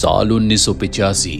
साल 1985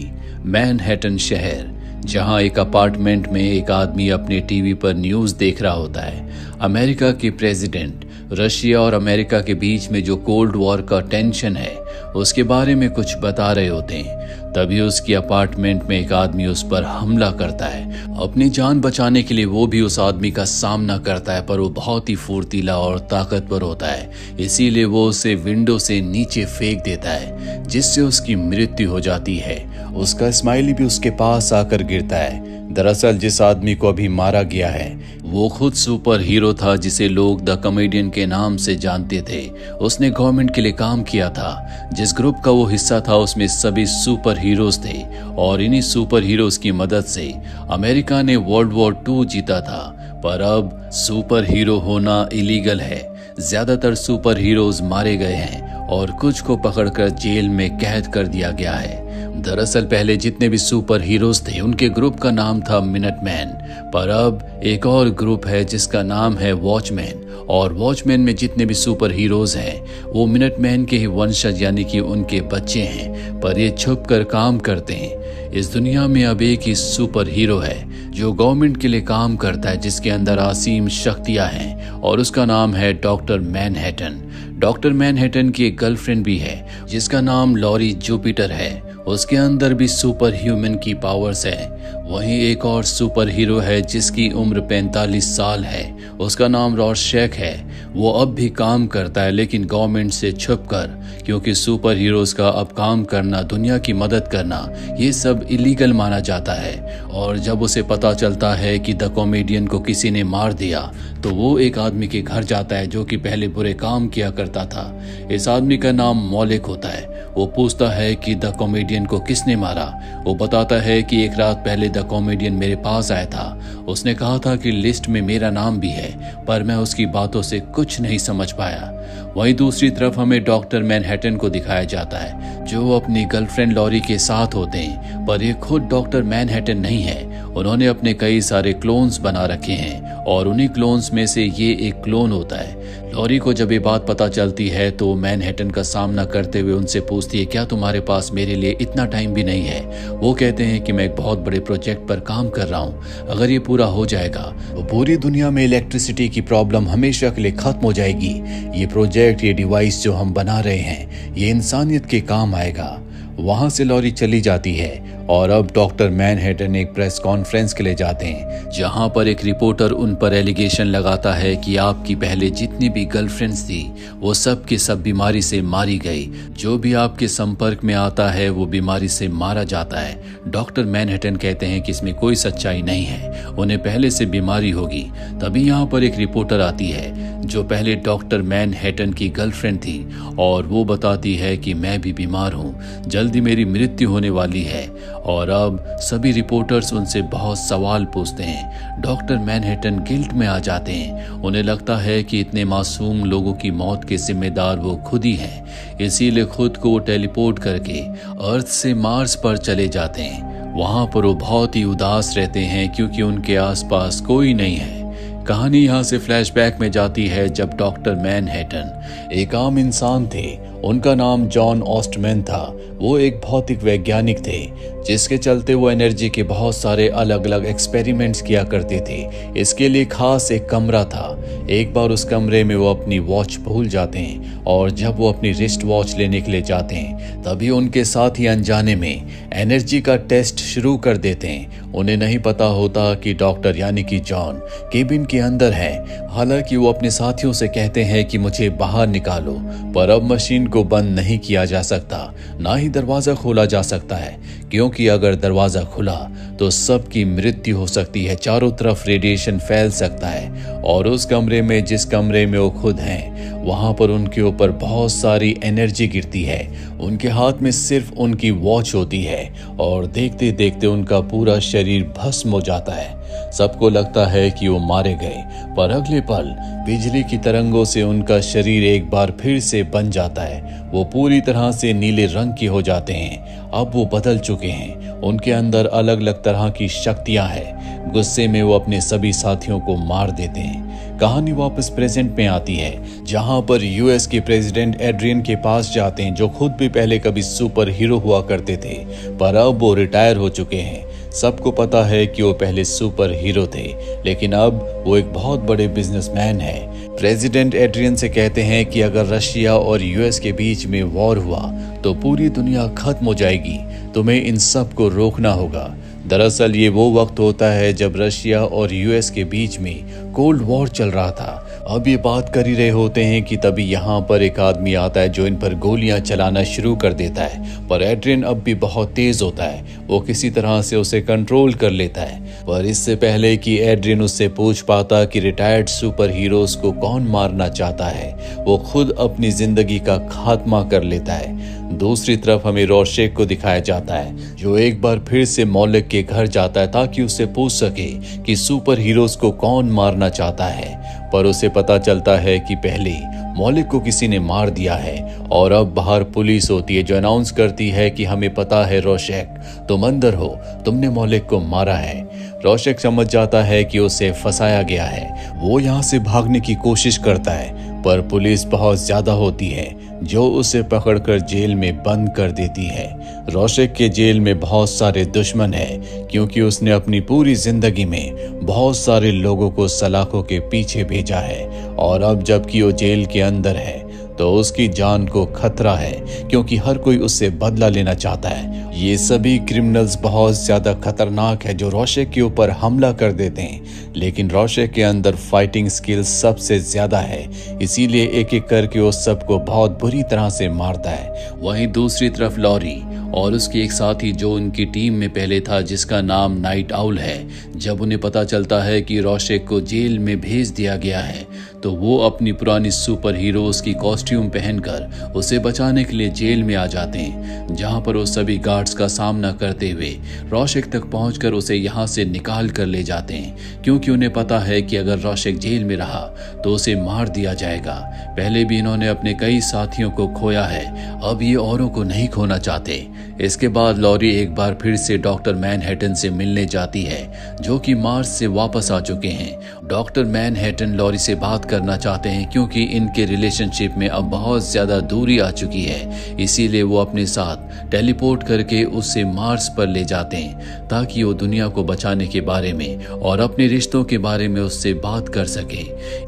मैनहट्टन शहर, जहां एक अपार्टमेंट में एक आदमी अपने टीवी पर न्यूज़ देख रहा होता है। अमेरिका के प्रेसिडेंट रशिया और अमेरिका के बीच में जो कोल्ड वॉर का टेंशन है उसके बारे में कुछ बता रहे होते हैं। तभी उसकी अपार्टमेंट में एक आदमी उस पर हमला करता है। अपनी जान बचाने के लिए वो भी उस आदमी का सामना करता है, पर वो बहुत ही फुर्तीला और ताकतवर होता है, इसीलिए वो उसे विंडो से नीचे फेंक देता है, जिससे उसकी मृत्यु हो जाती है। उसका स्माइली भी उसके पास आकर गिरता है। दरअसल जिस आदमी को अभी मारा गया है वो खुद सुपर हीरो था, जिसे लोग द कॉमेडियन के नाम से जानते थे। उसने गवर्नमेंट के लिए काम किया था। जिस ग्रुप का वो हिस्सा था उसमें सभी सुपर हीरोज थे और इन्हीं सुपर हीरोज की मदद से अमेरिका ने वर्ल्ड वॉर 2 जीता था। पर अब सुपर हीरो होना इलीगल है। ज्यादातर सुपर हीरोज मारे गए हैं और कुछ को पकड़कर जेल में कैद कर दिया गया है। दरअसल पहले जितने भी सुपर हीरोज थे उनके ग्रुप का नाम था मिनटमैन, पर अब एक और ग्रुप है जिसका नाम है वॉचमैन। और वॉचमैन में जितने भी सुपर हीरोज हैं वो मिनटमैन के ही वंशज यानी कि उनके बच्चे हैं, पर ये छुप कर काम करते हैं। इस दुनिया में अब एक ही सुपर हीरो है जो गवर्नमेंट के लिए काम करता है, जिसके अंदर असीम शक्तियां हैं और उसका नाम है डॉक्टर मैनहट्टन। डॉक्टर मैनहट्टन की एक गर्लफ्रेंड भी है जिसका नाम लॉरी जुपिटर है। उसके अंदर भी सुपर ह्यूमन की पावर्स है। वहीं एक और सुपर हीरो है जिसकी उम्र 45 साल है। उसका नाम रॉर्शैक है। वो अब भी काम करता है लेकिन गवर्नमेंट से छुपकर, क्योंकि सुपर हीरोज का अब काम करना, दुनिया की मदद करना, ये सब इलीगल माना जाता है। और जब उसे पता चलता है कि द कॉमेडियन को किसी ने मार दिया तो वो एक आदमी के घर जाता है जो कि पहले बुरे काम किया करता था। इस आदमी का नाम मौलिक होता है। वो पूछता है कि द कॉमेडियन को किसने मारा। वो बताता है कि एक रात पहले द कॉमेडियन मेरे पास आया था। उसने कहा था कि लिस्ट में मेरा नाम भी है, पर मैं उसकी बातों से कुछ नहीं समझ पाया। वहीं दूसरी तरफ हमें डॉक्टर मैनहट्टन को दिखाया जाता है जो अपनी गर्लफ्रेंड लॉरी के साथ होते हैं, पर ये खुद डॉक्टर मैनहट्टन नहीं है। उन्होंने अपने कई सारे क्लोन्स बना रखे हैं और उन्हीं क्लोन्स में से ये एक क्लोन होता है। लॉरी को जब ये बात पता चलती है तो मैनहट्टन का सामना करते हुए उनसे पूछती है, क्या तुम्हारे पास मेरे लिए इतना टाइम भी नहीं है? वो कहते हैं कि मैं एक बहुत बड़े प्रोजेक्ट पर काम कर रहा हूँ। अगर ये पूरा हो जाएगा तो पूरी दुनिया में इलेक्ट्रिसिटी की प्रॉब्लम हमेशा के लिए खत्म हो जाएगी। ये प्रोजेक्ट, ये डिवाइस जो हम बना रहे हैं, ये इंसानियत के काम आएगा। वहां से लॉरी चली जाती है और अब डॉक्टर मैनहट्टन एक प्रेस कॉन्फ्रेंस के लिए जाते हैं, जहां पर एक रिपोर्टर उन पर एलिगेशन लगाता है कि आपकी पहले जितनी भी गर्लफ्रेंड्स थी वो सब की सब बीमारी से मारी गई। जो भी आपके संपर्क में आता है वो बीमारी से मारा जाता है। डॉक्टर मैनहट्टन कहते हैं कि इसमें कोई सच्चाई नहीं है, उन्हें पहले से बीमारी होगी। तभी यहाँ पर एक रिपोर्टर आती है जो पहले डॉक्टर मैनहट्टन की गर्लफ्रेंड थी और वो बताती है कि मैं भी बीमार हूँ, जल्दी मेरी मृत्यु होने वाली है। और अब सभी रिपोर्टर्स उनसे बहुत सवाल पूछते हैं। डॉक्टर मैनहट्टन गिल्ट में आ जाते हैं। उन्हें लगता है कि इतने मासूम लोगों की मौत के जिम्मेदार वो खुद ही हैं, इसीलिए खुद को वो टेलीपोर्ट करके अर्थ से मार्स पर चले जाते हैं। वहां पर वो बहुत ही उदास रहते हैं क्योंकि उनके आसपास कोई नहीं है। कहानी यहाँ से फ्लैशबैक में जाती है जब डॉक्टर मैनहट्टन एक आम इंसान थे। उनका नाम जॉन ऑस्टमैन था। वो एक भौतिक वैज्ञानिक थे, जिसके चलते वो एनर्जी के बहुत सारे अलग अलग एक्सपेरिमेंट्स किया करते थे। इसके लिए खास एक कमरा था। एक बार उस कमरे में वो अपनी वॉच भूल जाते हैं और जब वो अपनी रिस्ट वॉच लेने के लिए जाते हैं तभी उनके साथी अनजाने में एनर्जी का टेस्ट शुरू कर देते हैं। उन्हें नहीं पता होता कि डॉक्टर यानी कि जॉन केबिन के अंदर है। हालांकि वो अपने साथियों से कहते हैं कि मुझे बाहर निकालो, पर अब मशीन को बंद नहीं किया जा सकता, ना ही दरवाजा खोला जा सकता है, क्योंकि अगर दरवाजा खुला तो सबकी मृत्यु हो सकती है। चारों तरफ रेडिएशन फैल सकता है और उस कमरे में, जिस कमरे में वो खुद हैं, वहां पर उनके ऊपर बहुत सारी एनर्जी गिरती है। उनके हाथ में सिर्फ उनकी वॉच होती है और देखते देखते उनका पूरा शरीर भस्म हो जाता है। सबको लगता है कि वो मारे गए, पर अगले पल बिजली की तरंगों से उनका शरीर एक बार फिर से बन जाता है। वो पूरी तरह से नीले रंग के हो जाते हैं। अब वो बदल चुके हैं। उनके अंदर अलग अलग तरह की शक्तियां हैं। गुस्से में वो अपने सभी साथियों को मार देते हैं। कहानी वापस प्रेजेंट में आती है, जहां पर यूएस के प्रेसिडेंट एड्रियन के पास जाते हैं, जो खुद भी पहले कभी सुपर हीरो हुआ करते थे, पर अब वो रिटायर हो चुके हैं। सबको पता है कि वो पहले सुपर हीरो थे, लेकिन अब वो एक बहुत बड़े बिजनेसमैन हैं। प्रेसिडेंट एड्रियन से कहते हैं कि अगर रशिया और यूएस के बीच में वॉर हुआ तो पूरी दुनिया खत्म हो जाएगी, तुम्हें इन सब को रोकना होगा। दरअसल ये वो वक्त होता है जब रशिया और यूएस के बीच में कोल्ड वॉर चल रहा था। अब ये बात कर ही रहे होते हैं कि तभी यहाँ पर एक आदमी आता है जो इन पर गोलियां चलाना शुरू कर देता है, पर एड्रियन अब भी बहुत तेज होता है, वो किसी तरह से उसे कंट्रोल कर लेता है। पर इससे पहले कि एड्रियन उससे पूछ पाता कि रिटायर्ड सुपर हीरोज को कौन मारना चाहता है, वो खुद अपनी जिंदगी का खात्मा कर लेता है। दूसरी तरफ हमें रोशेक को दिखाया जाता है, जो एक बार फिर से मौलिक के घर जाता है ताकि उससे पूछ सके कि सुपर हीरोज को कौन मारना चाहता है। पर उसे पता चलता है कि पहले मौलिक को किसी ने मार दिया है और अब बाहर पुलिस होती है जो अनाउंस करती है कि हमें पता है रोशेक, तुम अंदर हो, तुमने मौलिक को मारा है। रोशेक समझ जाता है कि उसे फंसाया गया है। वो यहाँ से भागने की कोशिश करता है, पर पुलिस बहुत ज्यादा होती है जो उसे पकड़कर जेल में बंद कर देती है। रोशेक के जेल में बहुत सारे दुश्मन हैं, क्योंकि उसने अपनी पूरी जिंदगी में बहुत सारे लोगों को सलाखों के पीछे भेजा है, और अब जबकि वो जेल के अंदर है तो उसकी जान को खतरा है, क्योंकि हर कोई उससे बदला लेना चाहता है। ये सभी क्रिमिनल्स बहुत ज्यादा खतरनाक है जो रोशेक के ऊपर हमला कर देते हैं, लेकिन रोशेक के अंदर फाइटिंग स्किल्स सबसे ज्यादा है, इसीलिए एक एक करके वो सबको बहुत बुरी तरह से मारता है। वहीं दूसरी तरफ लॉरी और उसके एक साथी जो उनकी टीम में पहले था, जिसका नाम नाइट आउल है, जब उन्हें पता चलता है कि रोशेक को जेल में भेज दिया गया है तो वो अपनी पुरानी सुपर हीरोज की कॉस्ट्यूम पहनकर उसे बचाने के लिए जेल में आ जाते हैं, जहां पर वो सभी गार्ड्स का सामना करते हुए रोशेक तक पहुंचकर उसे यहां से निकाल कर ले जाते हैं, क्योंकि उन्हें पता है कि अगर रोशेक जेल में रहा तो उसे मार दिया जाएगा। पहले भी इन्होंने अपने कई साथियों को खोया है, अब ये औरों को नहीं खोना चाहते। इसके बाद लॉरी एक बार फिर से डॉक्टर मैनहट्टन से मिलने जाती है, जो कि मार्स से वापस आ चुके हैं। डॉक्टर मैनहट्टन लॉरी से बात करना चाहते हैं, क्योंकि इनके रिलेशनशिप में अब बहुत ज्यादा दूरी आ चुकी है, इसीलिए वो अपने साथ टेलीपोर्ट करके उससे मार्स पर ले जाते हैं ताकि वो दुनिया को बचाने के बारे में और अपने रिश्तों के बारे में उससे बात कर सके।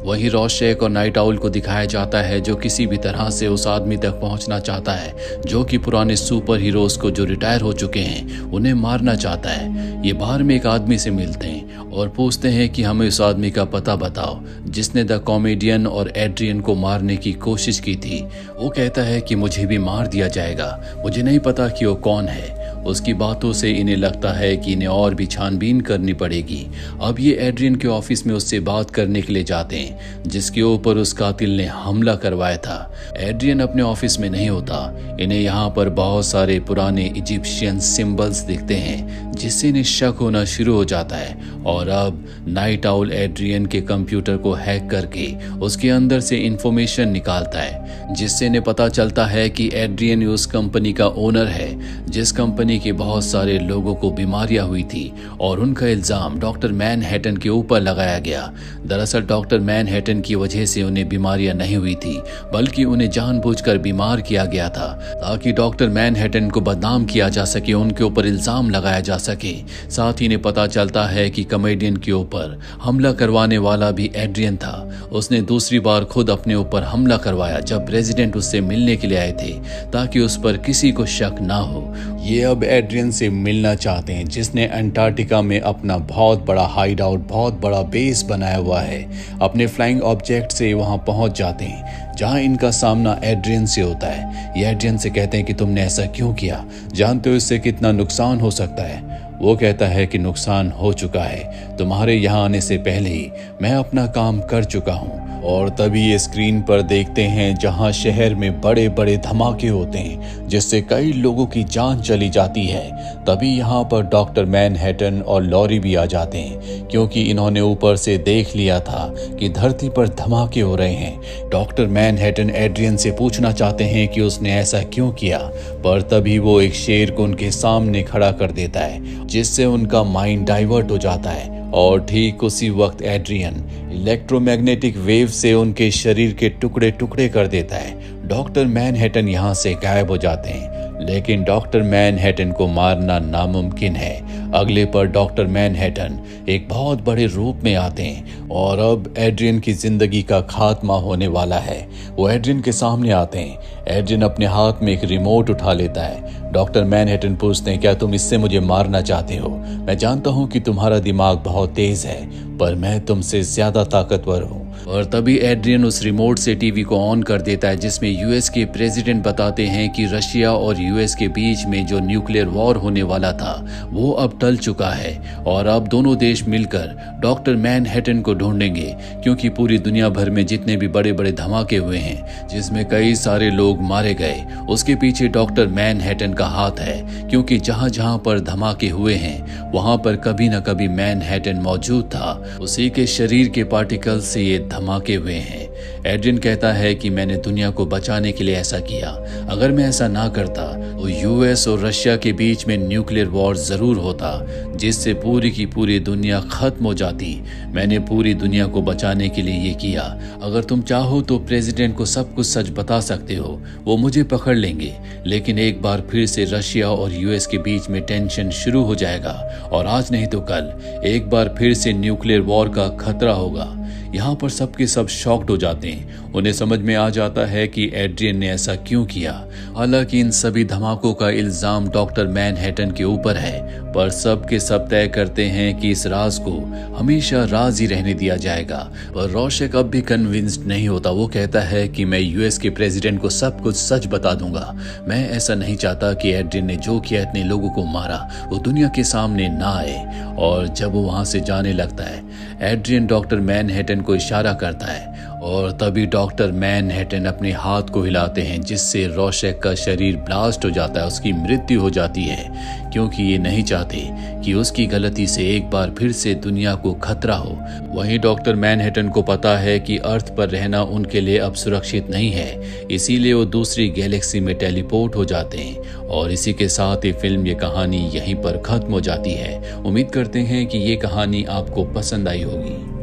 वहीं रोशेक और नाइट आउल को दिखाया जाता है जो किसी भी तरह से उस आदमी तक पहुंचना चाहता है जो कि पुराने सुपर हीरोज को जो रिटायर हो चुके हैं उन्हें मारना चाहता है। ये बाहर में एक आदमी से मिलते हैं और पूछते हैं कि हमें उस आदमी का पता बताओ जिसने द कॉमेडियन और एड्रियन को मारने की कोशिश की थी। वो कहता है कि मुझे भी मार दिया जाएगा, मुझे नहीं पता कि वो कौन है। उसकी बातों से इन्हें लगता है कि इन्हें और भी छानबीन करनी पड़ेगी। अब ये एड्रियन के ऑफिस में उससे बात करने के लिए जाते हैं जिसके ऊपर उस कातिल ने हमला करवाया था। एड्रियन अपने ऑफिस में नहीं होता। इन्हें यहाँ पर बहुत सारे पुराने इजिप्शियन सिंबल्स दिखते हैं जिससे इन्हें शक होना शुरू हो जाता है, और अब नाइट आउल एड्रियन के कंप्यूटर को हैक करके उसके अंदर से इंफॉर्मेशन निकालता है, जिससे इन्हें पता चलता है कि एड्रियन उस कंपनी का ओनर है जिस कंपनी के बहुत सारे लोगों को बीमारियां हुई थी, और उनका इल्जाम डॉक्टर मैनहट्टन के ऊपर लगाया गया। दरअसल डॉक्टर मैनहट्टन की वजह से उन्हें बीमारियां नहीं हुई थी, बल्कि उन्हें जानबूझकर बीमार किया गया था ताकि डॉक्टर मैनहट्टन को बदनाम किया जा सके, उनके ऊपर इल्जाम लगाया जा सके। साथ ही इन्हें पता चलता है कि कॉमेडियन के ऊपर हमला करवाने वाला भी एड्रियन था। उसने दूसरी बार खुद अपने ऊपर हमला करवाया जब प्रेसिडेंट उससे मिलने के लिए आए थे, ताकि उस पर किसी को शक ना हो। ये अब एड्रियन से मिलना चाहते हैं जिसने अंटार्कटिका में अपना बहुत बड़ा हाइड आउट, बहुत बड़ा बेस बनाया हुआ है। अपने फ्लाइंग ऑब्जेक्ट से वहां पहुंच जाते हैं जहां इनका सामना एड्रियन से होता है। ये एड्रियन से कहते हैं कि तुमने ऐसा क्यों किया, जानते हो इससे कितना नुकसान हो सकता है। वो कहता है कि नुकसान हो चुका है, तुम्हारे यहाँ आने से पहले ही मैं अपना काम कर चुका हूँ। और तभी ये स्क्रीन पर देखते हैं जहां शहर में बड़े बड़े धमाके होते हैं जिससे कई लोगों की जान चली जाती है। तभी यहाँ पर डॉक्टर मैनहट्टन और लॉरी भी आ जाते हैं, क्योंकि इन्होंने ऊपर से देख लिया था कि धरती पर धमाके हो रहे हैं। डॉक्टर मैनहट्टन एड्रियन से पूछना चाहते हैं कि उसने ऐसा क्यों किया, पर तभी वो एक शेर को उनके सामने खड़ा कर देता है जिससे उनका माइंड डाइवर्ट हो जाता है और ठीक उसी वक्त एड्रियन इलेक्ट्रोमैग्नेटिक वेव से उनके शरीर के टुकड़े टुकड़े कर देता है। डॉक्टर मैनहट्टन यहाँ से गायब हो जाते हैं, लेकिन डॉक्टर मैनहट्टन को मारना नामुमकिन है। अगले पर डॉक्टर मैनहट्टन एक बहुत बड़े रूप में आते हैं और अब एड्रियन की जिंदगी का खात्मा होने वाला है। वो एड्रियन के सामने आते हैं। एड्रियन अपने हाथ में एक रिमोट उठा लेता है। डॉक्टर मैनहट्टन पूछते हैं, क्या तुम इससे मुझे मारना चाहते हो? मैं जानता हूँ कि तुम्हारा दिमाग बहुत तेज है, पर मैं तुमसे ज्यादा ताकतवर हूँ। और तभी एड्रियन उस रिमोट से टीवी को ऑन कर देता है, जिसमें यूएस के प्रेसिडेंट बताते हैं कि रशिया और यूएस के बीच में जो न्यूक्लियर वॉर होने वाला था वो अब टल चुका है और अब दोनों देश मिलकर डॉक्टर मैनहट्टन को ढूंढेंगे, क्योंकि पूरी दुनिया भर में जितने भी बड़े बड़े धमाके हुए हैं जिसमें कई सारे लोग मारे गए, उसके पीछे डॉक्टर मैनहट्टन का हाथ है। क्योंकि जहां जहां पर धमाके हुए हैं वहां पर कभी न कभी मैनहट्टन मौजूद था। उसी के शरीर के पार्टिकल से ये धमाके हुए हैं। एड्रियन कहता है कि मैंने दुनिया को बचाने के लिए ऐसा किया। अगर मैं ऐसा ना करता तो यूएस और रशिया के बीच में न्यूक्लियर वॉर जरूर होता, जिससे पूरी की पूरी दुनिया खत्म हो जाती। मैंने पूरी दुनिया को बचाने के लिए ये किया। अगर तुम चाहो तो प्रेसिडेंट को सब कुछ सच बता सकते हो, वो मुझे पकड़ लेंगे, लेकिन एक बार फिर से रशिया और यूएस के बीच में टेंशन शुरू हो जाएगा और आज नहीं तो कल एक बार फिर से न्यूक्लियर वॉर का खतरा होगा। यहाँ पर सबके सब शॉक्ड हो जाते हैं। उन्हें समझ में आ जाता है कि एड्रियन ने ऐसा क्यों किया। हालांकि इन सभी धमाकों का इल्जाम डॉक्टर मैनहट्टन के ऊपर है, पर सब के सब तय करते हैं कि इस राज को हमेशा राज ही रहने दिया जाएगा। पर रोशक अब भी कन्विंस्ड नहीं होता। वो कहता है कि मैं यूएस के प्रेसिडेंट को सब कुछ सच बता दूंगा। मैं ऐसा नहीं चाहता कि एड्रियन ने जो किया, इतने लोगों को मारा, वो दुनिया के सामने ना आए। और जब वो वहां से जाने लगता है, एड्रियन डॉक्टर मैनहट्टन को इशारा करता है और तभी डॉक्टर मैनहट्टन अपने हाथ को हिलाते हैं, जिससे रोशक का शरीर ब्लास्ट हो जाता है, उसकी मृत्यु हो जाती है, क्योंकि ये नहीं चाहते कि उसकी गलती से एक बार फिर से दुनिया को खतरा हो। वहीं डॉक्टर मैनहट्टन को पता है कि अर्थ पर रहना उनके लिए अब सुरक्षित नहीं है, इसीलिए वो दूसरी गैलेक्सी में टेलीपोर्ट हो जाते हैं। और इसी के साथ ये फिल्म, ये कहानी यहीं पर खत्म हो जाती है। उम्मीद करते हैं कि ये कहानी आपको पसंद आई होगी।